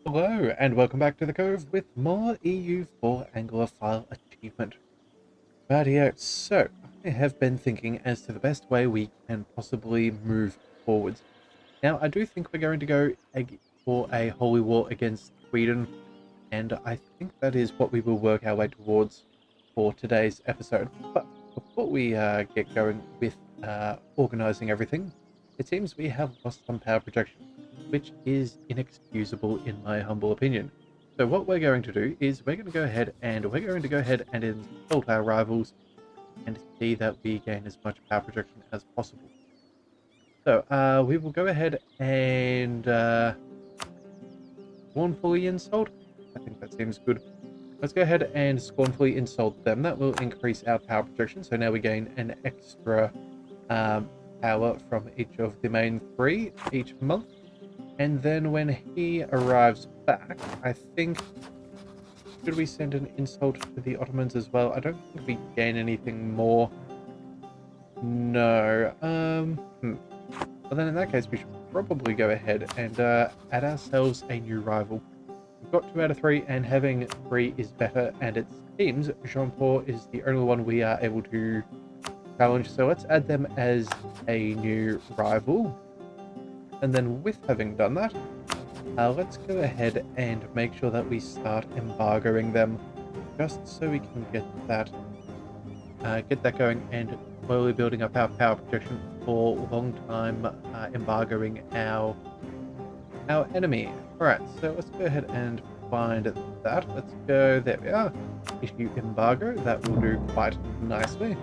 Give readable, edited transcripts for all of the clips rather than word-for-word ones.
Hello, and welcome back to the Cove with more EU4 Anglophile achievement. Rightio, so I have been thinking as to the best way we can possibly move forwards. Now, I do think we're going to go for a holy war against Sweden, and I think that is what we will work our way towards for today's episode. But before we get going with organizing everything, it seems we have lost some power projection, which is inexcusable in my humble opinion. So what we're going to do is we're going to go ahead and insult our rivals and see that we gain as much power projection as possible. So we will go ahead and scornfully insult. I think that seems good. Let's go ahead and scornfully insult them. That will increase our power projection. So now we gain an extra power from each of the main three each month. And then when he arrives back, I think, should we send an insult to the Ottomans as well? I don't think we gain anything more. No. Well, then in that case, we should probably go ahead and add ourselves a new rival. We've got 2 out of 3, and having 3 is better, and it seems Jean-Paul is the only one we are able to challenge. So let's add them as a new rival. And then with having done that, let's go ahead and make sure that we start embargoing them, just so we can get that going and slowly building up our power projection for a long time, embargoing our enemy. All right, so let's go ahead and find that. Let's go. There we are. Issue embargo. That will do quite nicely.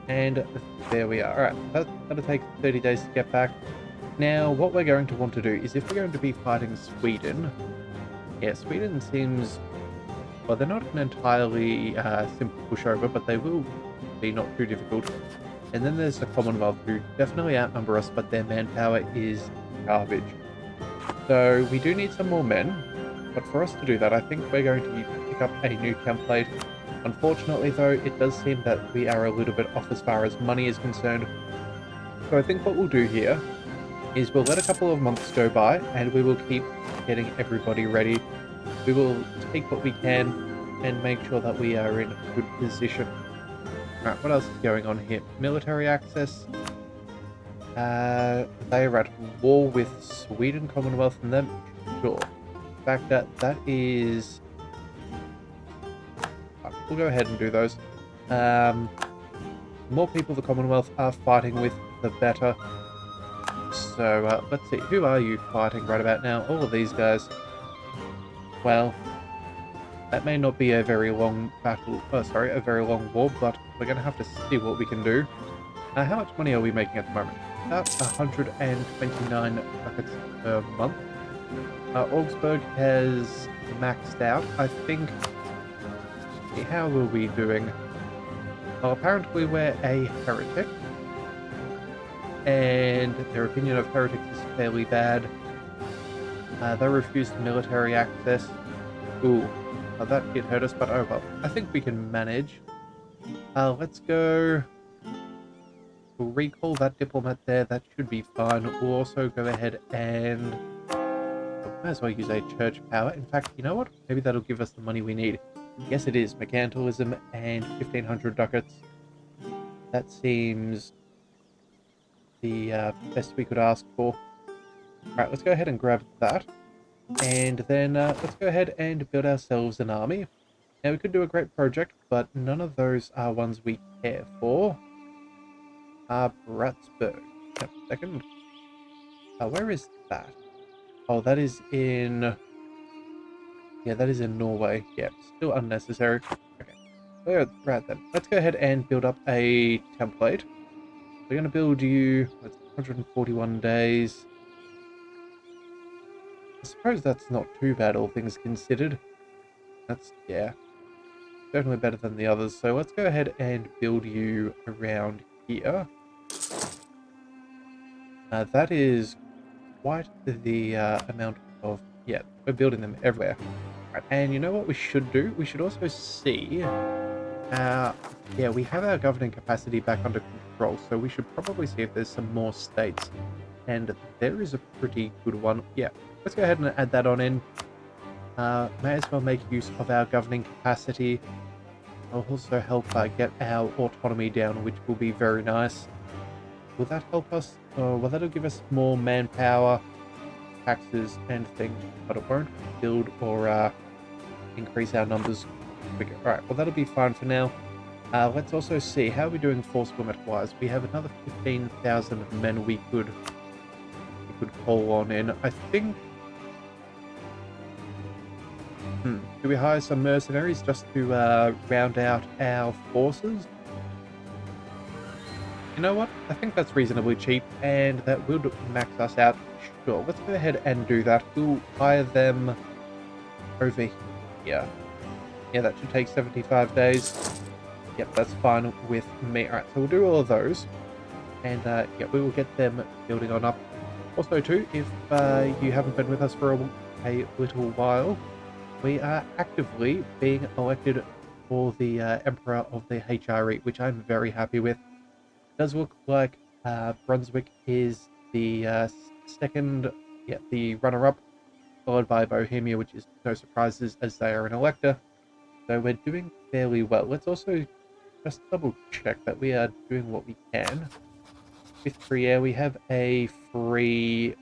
And there we are. All right, that'll take 30 days to get back. Now, what we're going to want to do is, if we're going to be fighting Sweden, yeah, Sweden seems, well, they're not an entirely simple pushover, but they will be not too difficult. And then there's the Commonwealth, who definitely outnumber us, but their manpower is garbage. So we do need some more men, but for us to do that, I think we're going to pick up a new template. Unfortunately, though, it does seem that we are a little bit off as far as money is concerned. So I think what we'll do here is we'll let a couple of months go by, and we will keep getting everybody ready. We will take what we can and make sure that we are in a good position. Alright, what else is going on here? Military access. They are at war with Sweden, Commonwealth, and them. Sure. In fact, that is... We'll go ahead and do those. More people the Commonwealth are fighting with, the better. So, let's see. Who are you fighting right about now? All of these guys. Well, that may not be a very long battle. Oh, sorry, a very long war, but we're going to have to see what we can do. How much money are we making at the moment? About 129 ducats per month. Augsburg has maxed out. I think... How are we doing? Well, apparently we're a heretic, and their opinion of heretics is fairly bad. They refused military access. Ooh, that did hurt us, but oh well. I think we can manage. Let's go. We'll recall that diplomat there. That should be fine. We'll also go ahead and... might as well use a church power. In fact, you know what? Maybe that'll give us the money we need. Yes, it is. Mercantilism and 1,500 ducats. That seems the best we could ask for. Alright, let's go ahead and grab that. And then let's go ahead and build ourselves an army. Now, we could do a great project, but none of those are ones we care for. Bratsburg. Wait a second. Where is that? Oh, that is in... Yeah, that is in Norway. Yeah, still unnecessary. Okay. Right then. Let's go ahead and build up a template. We're going to build you... That's 141 days. I suppose that's not too bad, all things considered. That's, yeah, certainly better than the others. So let's go ahead and build you around here. That is quite the amount of... Yeah, we're building them everywhere. Right, and you know what we should do? We should also see... yeah, we have our governing capacity back under control, so we should probably see if there's some more states. And there is a pretty good one. Yeah, let's go ahead and add that on in. May as well make use of our governing capacity. It'll also help get our autonomy down, which will be very nice. Will that help us? Well, that'll give us more manpower, taxes, and things, but it won't build or increase our numbers quicker. Alright, well that'll be fine for now. Let's also see, how are we doing force limit-wise? We have another 15,000 men we could call on in. I think... do we hire some mercenaries just to round out our forces? You know what? I think that's reasonably cheap, and that would max us out. Sure, let's go ahead and do that. We'll hire them over here. Yeah, that should take 75 days. Yep, that's fine with me. Alright, so we'll do all of those. And, yeah, we will get them building on up. Also, too, if you haven't been with us for a little while, we are actively being elected for the Emperor of the HRE, which I'm very happy with. It does look like Brunswick is the second, the runner-up, followed by Bohemia, which is no surprises as they are an elector. So we're doing fairly well. Let's also just double check that we are doing what we can. With Trier, we have a free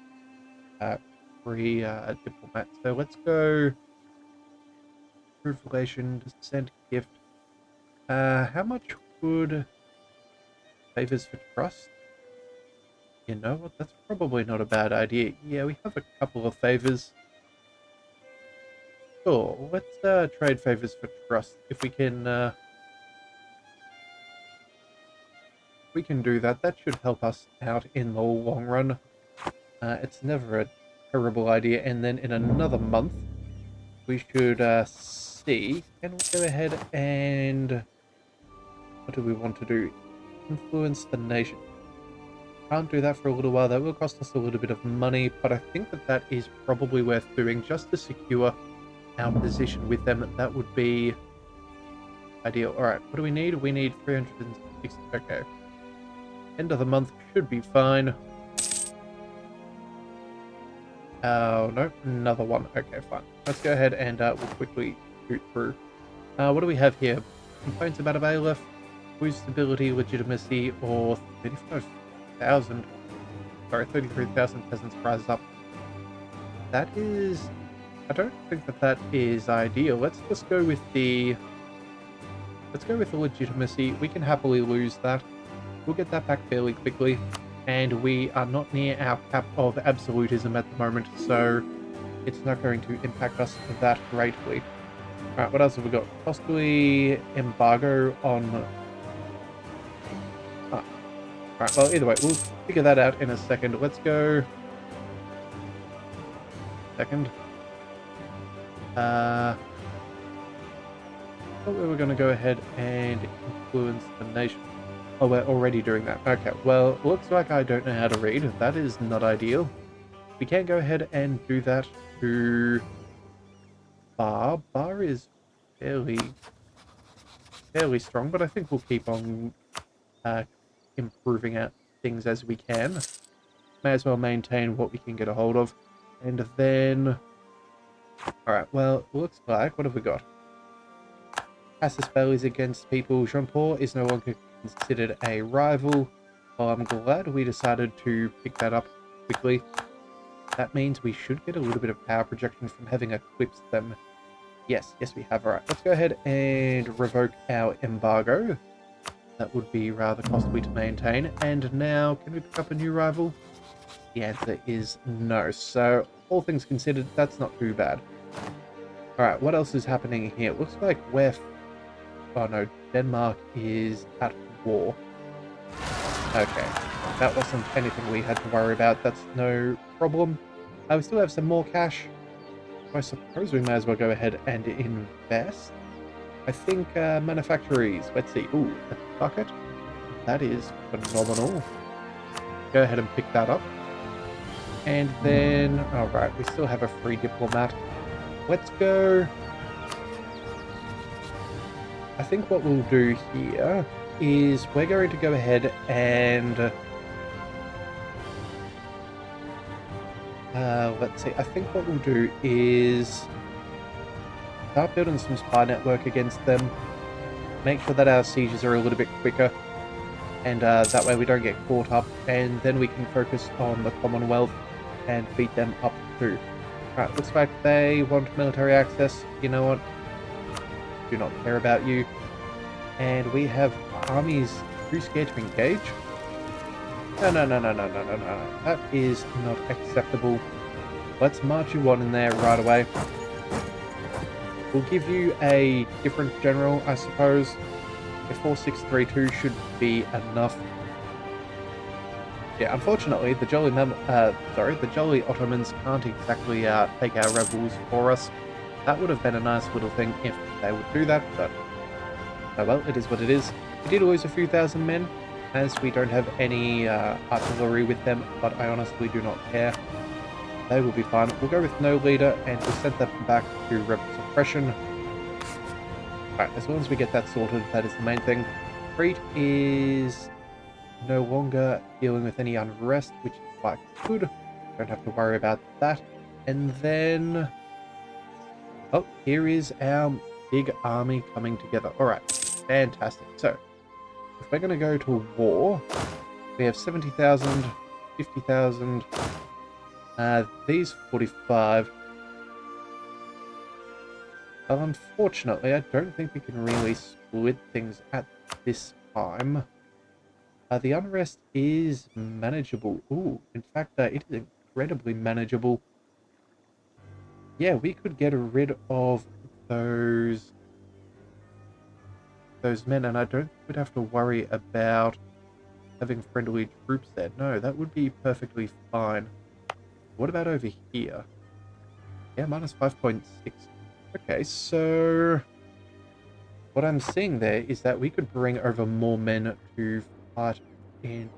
diplomat. So let's go Approved relation, send gift. How much would favors for trust? You know what? That's probably not a bad idea. Yeah, we have a couple of favors. Sure, let's trade favors for trust. If we can do that, that should help us out in the long run. It's never a terrible idea. And then in another month, we should see. Can we go ahead and what do we want to do? Influence the nation. Can't do that for a little while. That will cost us a little bit of money, but I think that that is probably worth doing just to secure our position with them. That would be ideal. All right, what do we need? We need 360. Okay. End of the month should be fine. Oh, no, another one. Okay, fine. Let's go ahead and we'll quickly shoot through. What do we have here? Complaints about a bailiff, lose stability, legitimacy, or 35,000. Sorry, 33,000 peasants rise up. That is... I don't think that that is ideal. Let's just go with the... Let's go with the legitimacy. We can happily lose that. We'll get that back fairly quickly. And we are not near our cap of absolutism at the moment, so it's not going to impact us that greatly. Alright, what else have we got? Possibly embargo on... Alright, well, either way, we'll figure that out in a second. Let's go... Second. I thought we were going to go ahead and influence the nation. Oh, we're already doing that. Okay, well, looks like I don't know how to read. That is not ideal. We can go ahead and do that to Bar. Bar is fairly strong, but I think we'll keep on improving out things as we can. May as well maintain what we can get a hold of. And then... Alright, well, looks like... What have we got? Casus Belli's against people. Jean-Paul is no longer considered a rival. Well, I'm glad we decided to pick that up quickly. That means we should get a little bit of power projection from having equipped them. Yes, we have. Alright, let's go ahead and revoke our embargo. That would be rather costly to maintain. And now, can we pick up a new rival? The answer is no. So, all things considered, that's not too bad. Alright, what else is happening here? It looks like we're... Oh no, Denmark is at war. Okay, that wasn't anything we had to worry about. That's no problem. We still have some more cash. I suppose we may as well go ahead and invest. I think manufactories. Let's see. Ooh, a bucket. That is phenomenal. Go ahead and pick that up. And then, alright, we still have a free diplomat. Let's go. I think what we'll do here is we're going to go ahead and Let's see. I think what we'll do is start building some spy network against them. Make sure that our sieges are a little bit quicker, and that way we don't get caught up, and then we can focus on the Commonwealth and beat them up too. Alright, looks like they want military access. You know what? Do not care about you. And we have armies too scared to engage. No, no, no, no, no, no, no, no. That is not acceptable. Let's march you on in there right away. We'll give you a different general, I suppose. A 4632 should be enough. Yeah, unfortunately, the jolly Ottomans can't exactly take our rebels for us. That would have been a nice little thing if they would do that, but oh well, it is what it is. We did lose a few thousand men, as we don't have any artillery with them, but I honestly do not care. They will be fine. We'll go with no leader, and we'll send them back to rebel suppression. Alright, as long as we get that sorted, that is the main thing. Crete is no longer dealing with any unrest, which is quite good. Don't have to worry about that. And then... oh, here is our big army coming together. Alright, fantastic. So, if we're going to go to war, we have 70,000, 50,000, these 45. Well, unfortunately, I don't think we can really split things at this time. The unrest is manageable. Ooh, in fact, it is incredibly manageable. Yeah, we could get rid of those men, and I don't think we'd have to worry about having friendly troops there. No, that would be perfectly fine. What about over here? Yeah, minus 5.6. Okay, so what I'm seeing there is that we could bring over more men to fight in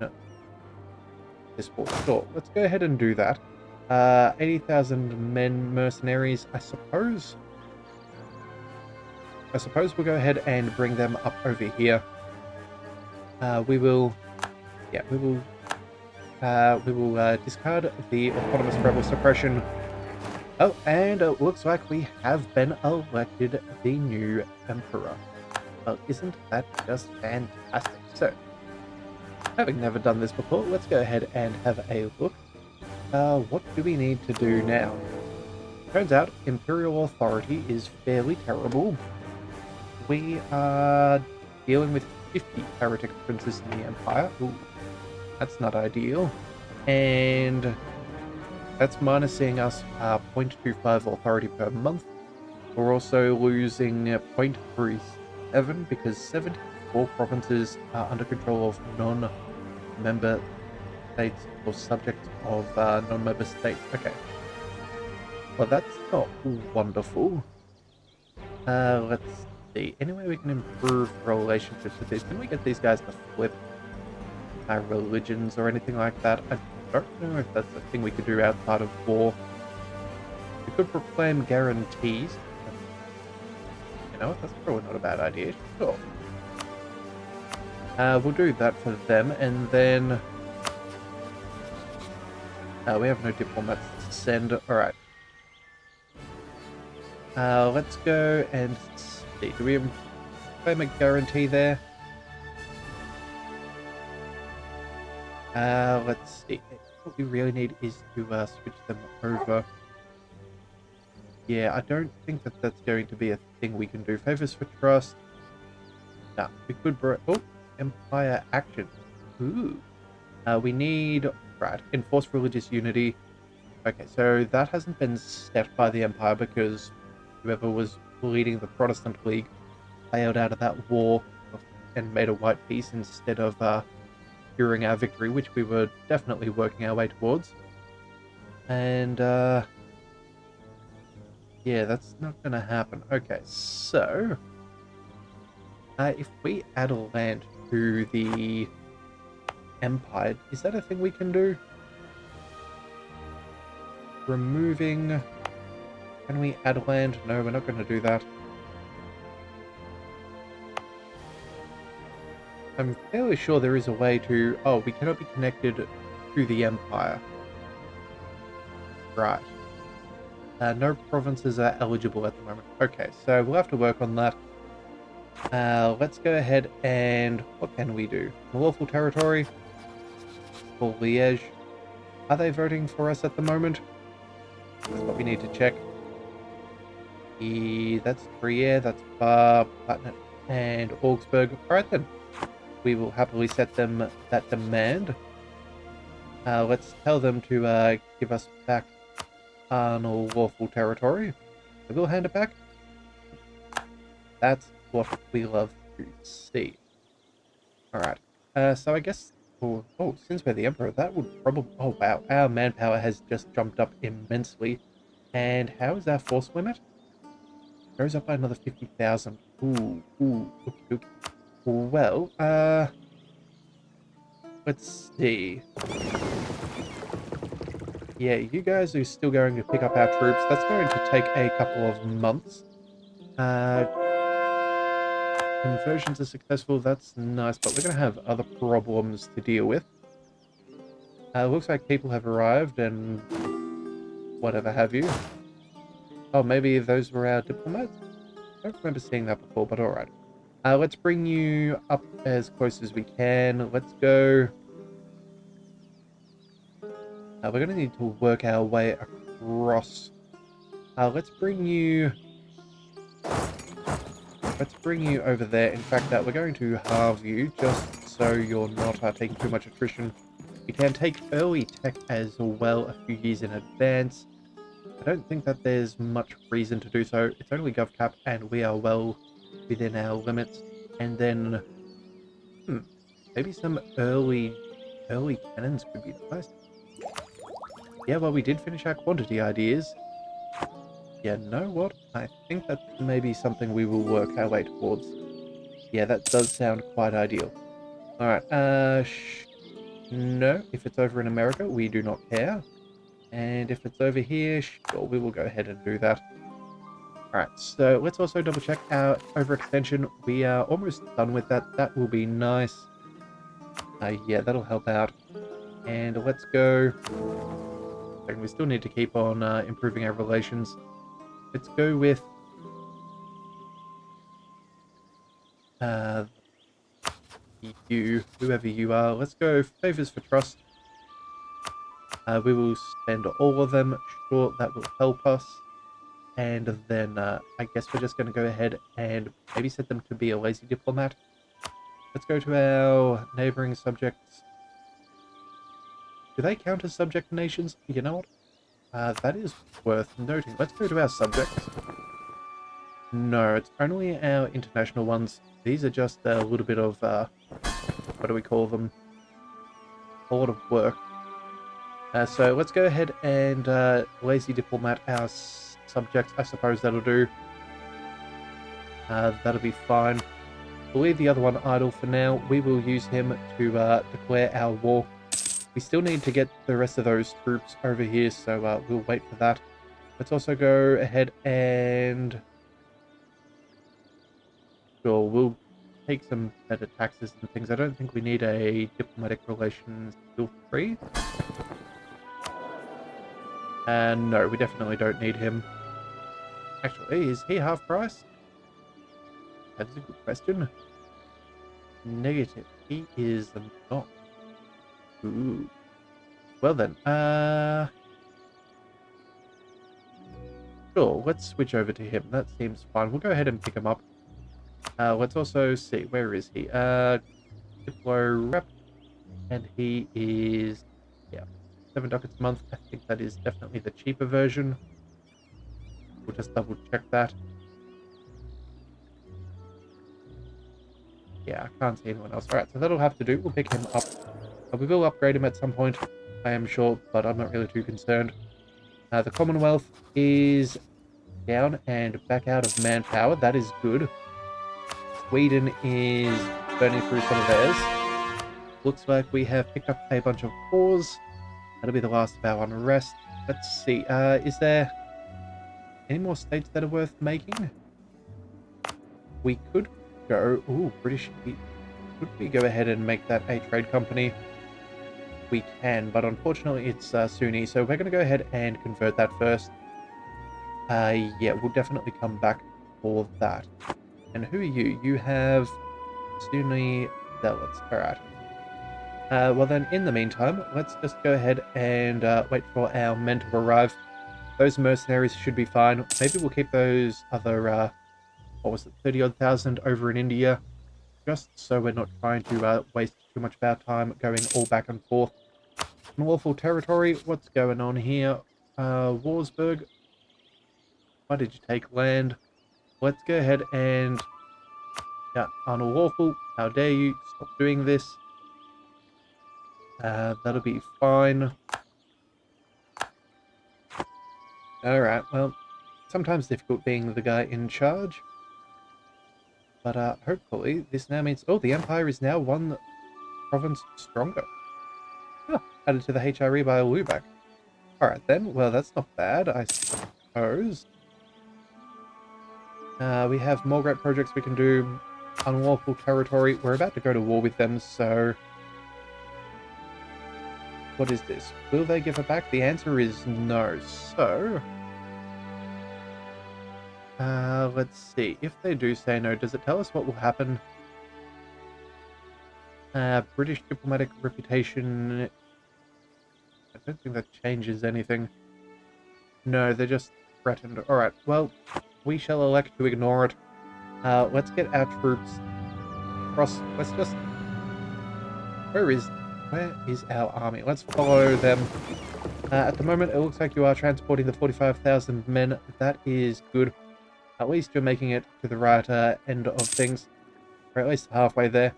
this war. Sure, let's go ahead and do that. 80,000 men mercenaries, I suppose. We'll go ahead and bring them up over here. We will discard the autonomous rebel suppression. Oh, and it looks like we have been elected the new emperor. Well, isn't that just fantastic? So, having never done this before, let's go ahead and have a look. What do we need to do now? Turns out, imperial authority is fairly terrible. We are dealing with 50 heretic princes in the empire. Ooh, that's not ideal. And that's minusing us 0.25 authority per month. We're also losing 0.37 because 74 provinces are under control of non-member states or subjects of non-member states. Okay. Well, that's not wonderful. Let's see. Any way we can improve relationships with these? Can we get these guys to flip religions or anything like that? I don't know if that's a thing we could do outside of war. We could proclaim guarantees. You know what? That's probably not a bad idea. Sure. We'll do that for them, and then we have no diplomats to send. Alright. Let's go and see. Do we claim a guarantee there? Let's see. What we really need is to switch them over. Yeah, I don't think that that's going to be a thing we can do. Favors for trust. No, we could oh, empire action. Ooh. We need, right, enforce religious unity. Okay, so that hasn't been set by the empire because whoever was leading the Protestant League bailed out of that war and made a white peace instead of securing our victory, which we were definitely working our way towards. And yeah, that's not gonna happen. Okay, so if we add a land to the empire, is that a thing we can do? Removing... Can we add land? No, we're not going to do that. I'm fairly sure there is a way to... Oh, we cannot be connected to the empire. Right. No provinces are eligible at the moment. Okay, so we'll have to work on that. Let's go ahead and what can we do? Lawful territory for Liège. Are they voting for us at the moment? That's what we need to check. That's Gruyere, that's Bar, Patna, and Augsburg. Alright then. We will happily set them that demand. Let's tell them to give us back unlawful territory. They will hand it back. That's what we love to see. Alright. So I guess... Oh, since we're the Emperor, that would probably... Oh, wow. Our manpower has just jumped up immensely. And how is our force limit? Goes up by another 50,000. Ooh, okay. Well, let's see. Yeah, you guys are still going to pick up our troops. That's going to take a couple of months. Conversions are successful. That's nice, but we're going to have other problems to deal with. Looks like people have arrived and whatever have you. Oh, maybe those were our diplomats? I don't remember seeing that before, but alright. Let's bring you up as close as we can. Let's go. We're going to need to work our way across. Let's bring you over there. In fact, we're going to halve you just so you're not taking too much attrition. You can take early tech as well a few years in advance. I don't think that there's much reason to do so. It's only GovCap and we are well within our limits. And then maybe some early cannons could be nice. Yeah, well, we did finish our quantity ideas. Yeah, know what? I think that's maybe something we will work our way towards. Yeah, that does sound quite ideal. Alright, no, if it's over in America, we do not care. And if it's over here, sure, we will go ahead and do that. Alright, so let's also double check our overextension. We are almost done with that. That will be nice. Yeah, that'll help out. And let's go... We still need to keep on improving our relations. Let's go with... you, whoever you are. Let's go favors for trust. We will spend all of them. Sure, that will help us. And then I guess we're just going to go ahead and maybe set them to be a lazy diplomat. Let's go to our neighboring subjects. Do they count as subject nations? You know what? That is worth noting. Let's go to our subjects. No, it's only our international ones. These are just a little bit of, what do we call them? A lot of work. So let's go ahead and lazy diplomat our subjects. I suppose that'll do. That'll be fine. We'll leave the other one idle for now. We will use him to declare our war. We still need to get the rest of those troops over here, so we'll wait for that. Let's also go ahead and... Sure, we'll take some better taxes and things. I don't think we need a diplomatic relations skill 3. And no, we definitely don't need him. Actually, is he half price? That is a good question. Negative. He is not. Ooh. Well then, sure, let's switch over to him. That seems fine. We'll go ahead and pick him up. Let's also see, where is he? Diplo rep. And he is, yeah, 7 ducats a month. I think that is definitely the cheaper version. We'll just double check that. Yeah, I can't see anyone else. Alright, so that'll have to do. We'll pick him up. We will upgrade him at some point, I am sure, but I'm not really too concerned. The Commonwealth is down and back out of manpower. That is good. Sweden is burning through some of theirs. Looks like we have picked up a bunch of cores. That'll be the last of our unrest. Let's see. Is there any more states that are worth making? We could go... Ooh, British... Could we go ahead and make that a trade company? we can, but unfortunately it's Sunni, so we're going to go ahead and convert that first. Yeah, we'll definitely come back for that. And who are you? You have Sunni zealots. Alright. Well then, in the meantime, let's just go ahead and wait for our men to arrive. Those mercenaries should be fine. Maybe we'll keep those other, what was it, 30-odd thousand over in India, just so we're not trying to waste too much of our time going all back and forth. Unlawful territory, what's going on here? Warsburg, why did you take land? Let's go ahead and... Yeah, unlawful, how dare you, stop doing this. That'll be fine. Alright, well, sometimes difficult being the guy in charge. But hopefully this now means... Oh, the Empire is now one province stronger. Huh, added to the HRE by Lubeck. Alright then, well that's not bad, I suppose. We have more great projects we can do. Unlawful territory. We're about to go to war with them, so... What is this? Will they give it back? The answer is no. So... let's see. If they do say no, does it tell us what will happen? British diplomatic reputation... I don't think that changes anything. No, they're just threatened. Alright, well, we shall elect to ignore it. Let's get our troops across. Let's just... Where is our army? Let's follow them. At the moment, it looks like you are transporting the 45,000 men. That is good. At least you're making it to the right end of things. Or at least halfway there.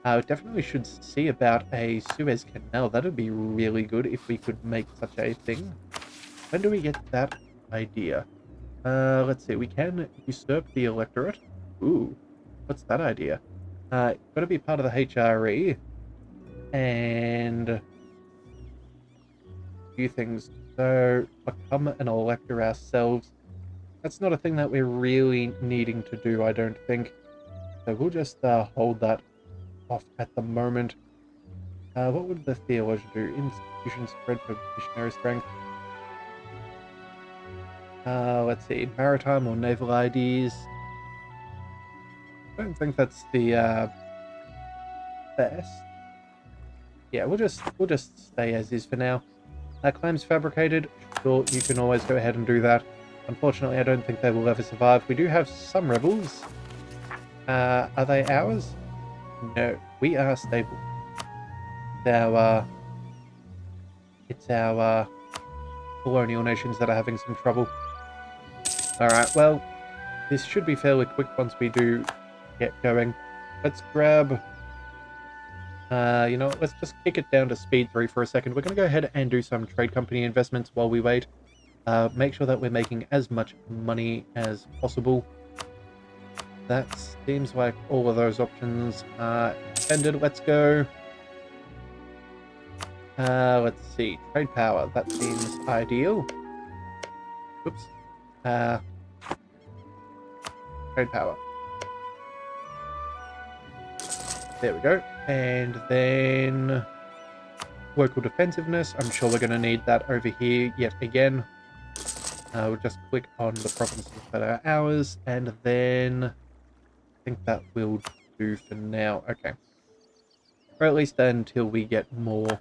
Definitely should see about a Suez Canal. That would be really good if we could make such a thing. When do we get that idea? Let's see. We can usurp the electorate. Ooh, what's that idea? Got to be part of the HRE. And... a few things. So, become an elector ourselves. That's not a thing that we're really needing to do, I don't think. So we'll just hold that off at the moment. What would the theologian do? Institutions spread for missionary strength. Let's see. Maritime or naval IDs. I don't think that's the best. Yeah, we'll just stay as is for now. Claims fabricated. Sure, you can always go ahead and do that. Unfortunately, I don't think they will ever survive. We do have some rebels. Are they ours? No, we are stable. It's our colonial nations that are having some trouble. Alright, well, this should be fairly quick once we do get going. Let's grab... you know what, let's just kick it down to speed 3 for a second. We're going to go ahead and do some trade company investments while we wait. Make sure that we're making as much money as possible. That seems like all of those options are ended. Let's go. Let's see. Trade power. That seems ideal. Oops. Trade power. There we go. And then local defensiveness. I'm sure we're going to need that over here yet again. We'll just click on the provinces that are ours, and then I think that will do for now. Okay. Or at least until we get more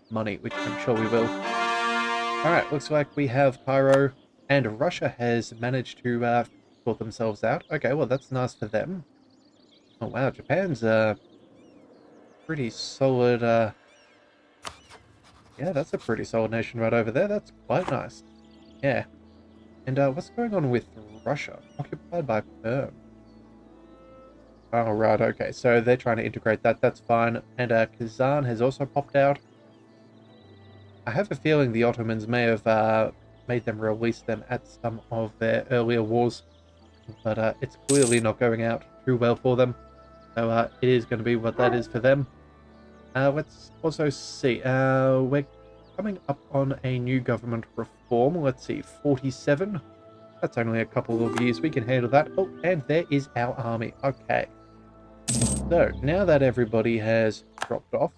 money, which I'm sure we will. Alright, looks like we have Cairo, and Russia has managed to sort themselves out. Okay, well that's nice for them. Oh wow, Japan's pretty solid, yeah, that's a pretty solid nation right over there. That's quite nice. Yeah. And what's going on with Russia? Occupied by Perm. Oh, right, okay. So they're trying to integrate that. That's fine. And Kazan has also popped out. I have a feeling the Ottomans may have made them release them at some of their earlier wars. But it's clearly not going out too well for them. So it is going to be what that is for them. Let's also see. We're coming up on a new government reform. Let's see, 47. That's only a couple of years. We can handle that. Oh, and there is our army. Okay. So, now that everybody has dropped off,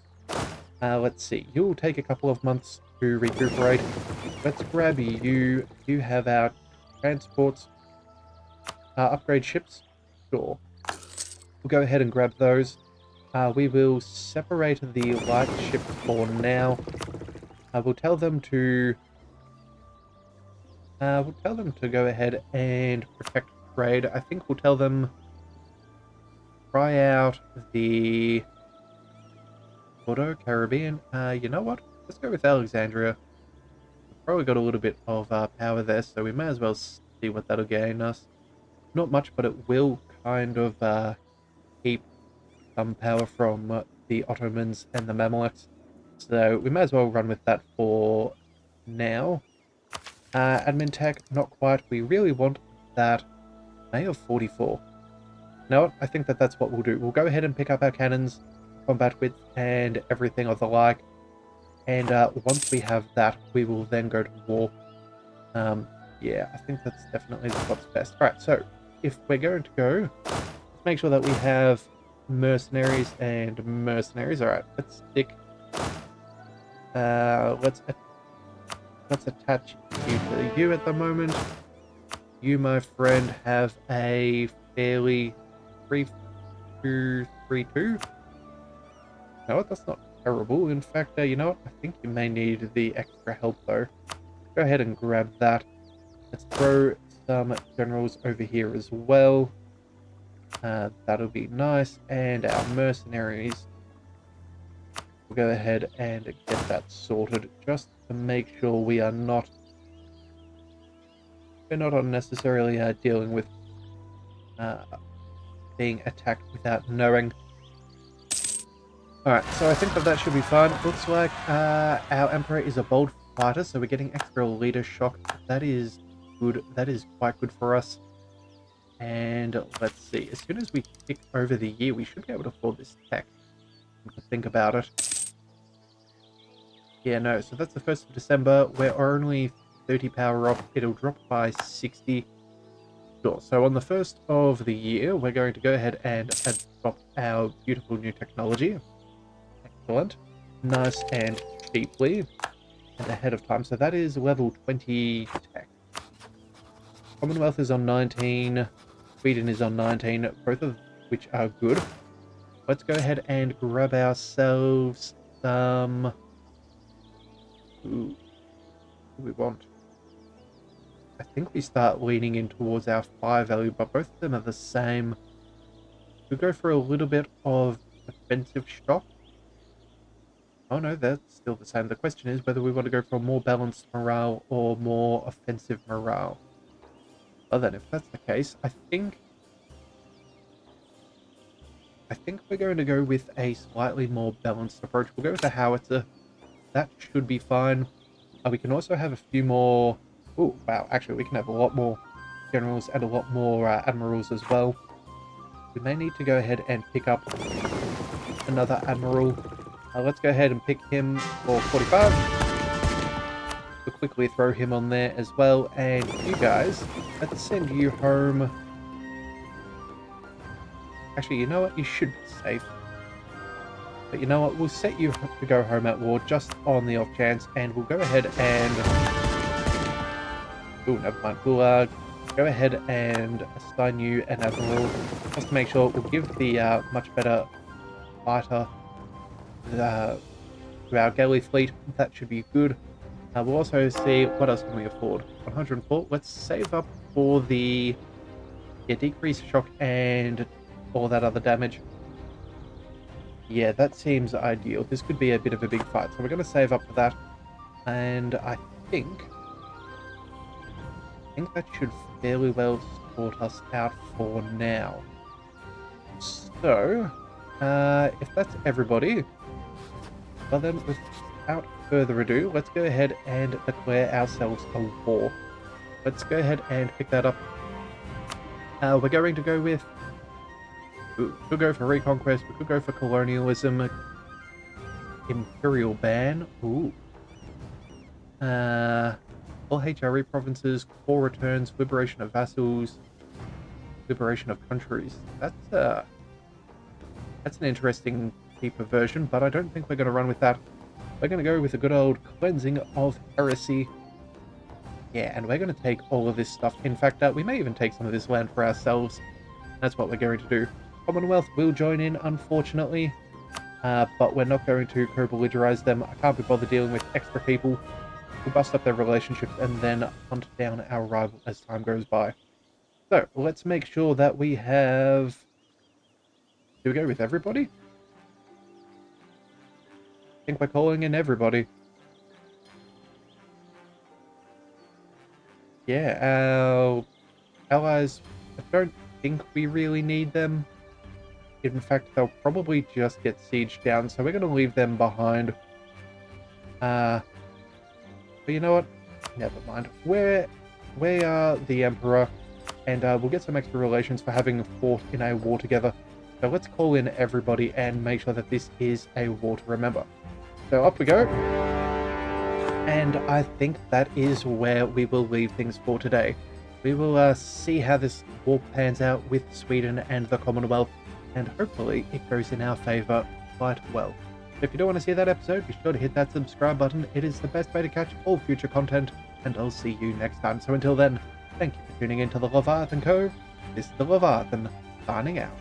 Let's see. You'll take a couple of months to recuperate. Let's grab you. You have our transports, upgrade ships. Sure. We'll go ahead and grab those. We will separate the light ships for now. We'll tell them to. We'll tell them to go ahead and protect trade. I think we'll tell them try out the Bordeaux Caribbean. You know what? Let's go with Alexandria. We've probably got a little bit of power there, so we may as well see what that'll gain us. Not much, but it will kind of keep some power from the Ottomans and the Mamluks. So we may as well run with that for now. Admin tech, not quite. We really want that May of 44. No, I think that's what we'll do. We'll go ahead and pick up our cannons, combat width, and everything of the like. And once we have that, we will then go to war. Yeah, I think that's definitely what's best. Alright, so if we're going to go, let's make sure that we have mercenaries and mercenaries. Alright, let's stick... let's attach you to you at the moment. You, my friend, have a fairly 3-2-3-2. No, that's not terrible. In fact, you know what? I think you may need the extra help, though. Go ahead and grab that. Let's throw some generals over here as well. That'll be nice. And our mercenaries. We'll go ahead and get that sorted, just to make sure we're not unnecessarily dealing with being attacked without knowing. Alright, so I think that should be fine. Looks like our Emperor is a bold fighter, so we're getting extra leader shock. That is good. That is quite good for us. And let's see. As soon as we tick over the year, we should be able to afford this tech. To think about it. Yeah, no, so that's the 1st of December. We're only 30 power off. It'll drop by 60. Sure, so on the 1st of the year, we're going to go ahead and adopt our beautiful new technology. Excellent. Nice and cheaply. And ahead of time. So that is level 20 tech. Commonwealth is on 19. Sweden is on 19. Both of which are good. Let's go ahead and grab ourselves some... Ooh, what do we want? I think we start leaning in towards our fire value, but both of them are the same. We go for a little bit of offensive shock. Oh no, that's still the same. The question is whether we want to go for more balanced morale or more offensive morale. Well then, if that's the case, I think we're going to go with a slightly more balanced approach. We'll go with the howitzer. That should be fine. We can also have a few more... Oh, wow. Actually, we can have a lot more generals and a lot more admirals as well. We may need to go ahead and pick up another admiral. Let's go ahead and pick him for 45. We'll quickly throw him on there as well. And you guys, let's send you home. Actually, you know what? You should be safe. But you know what? We'll set you to go home at war just on the off chance, and we'll go ahead and... Oh, never mind. We'll go ahead and assign you an admiral, just to make sure we'll give the much better fighter to our galley fleet. That should be good. We'll also see what else can we afford. 104. Let's save up for the decrease shock and all that other damage. Yeah, that seems ideal. This could be a bit of a big fight, so we're going to save up for that. And I think that should fairly well sort us out for now. So, if that's everybody, well then, without further ado, let's go ahead and declare ourselves a war. Let's go ahead and pick that up. We're going to go with... We could go for reconquest, we could go for colonialism, imperial ban, ooh. All HRE provinces, core returns, liberation of vassals, liberation of countries. That's an interesting cheaper version, but I don't think we're going to run with that. We're going to go with a good old cleansing of heresy. Yeah, and we're going to take all of this stuff. In fact, we may even take some of this land for ourselves. That's what we're going to do. Commonwealth will join in, unfortunately, but we're not going to co-belligerize them. I can't be bothered dealing with extra people. We'll bust up their relationships and then hunt down our rival as time goes by. So, let's make sure that we have... Do we go with everybody? I think we're calling in everybody. Yeah, our allies, I don't think we really need them. In fact, they'll probably just get sieged down, so we're going to leave them behind. But you know what? Never mind. We are the Emperor, and we'll get some extra relations for having fought in a war together. So let's call in everybody and make sure that this is a war to remember. So up we go. And I think that is where we will leave things for today. We will see how this war pans out with Sweden and the Commonwealth, and hopefully it goes in our favor quite well. If you don't want to see that episode, be sure to hit that subscribe button. It is the best way to catch all future content, and I'll see you next time. So until then, thank you for tuning into the Leviathan Cove. This is the Leviathan, signing out.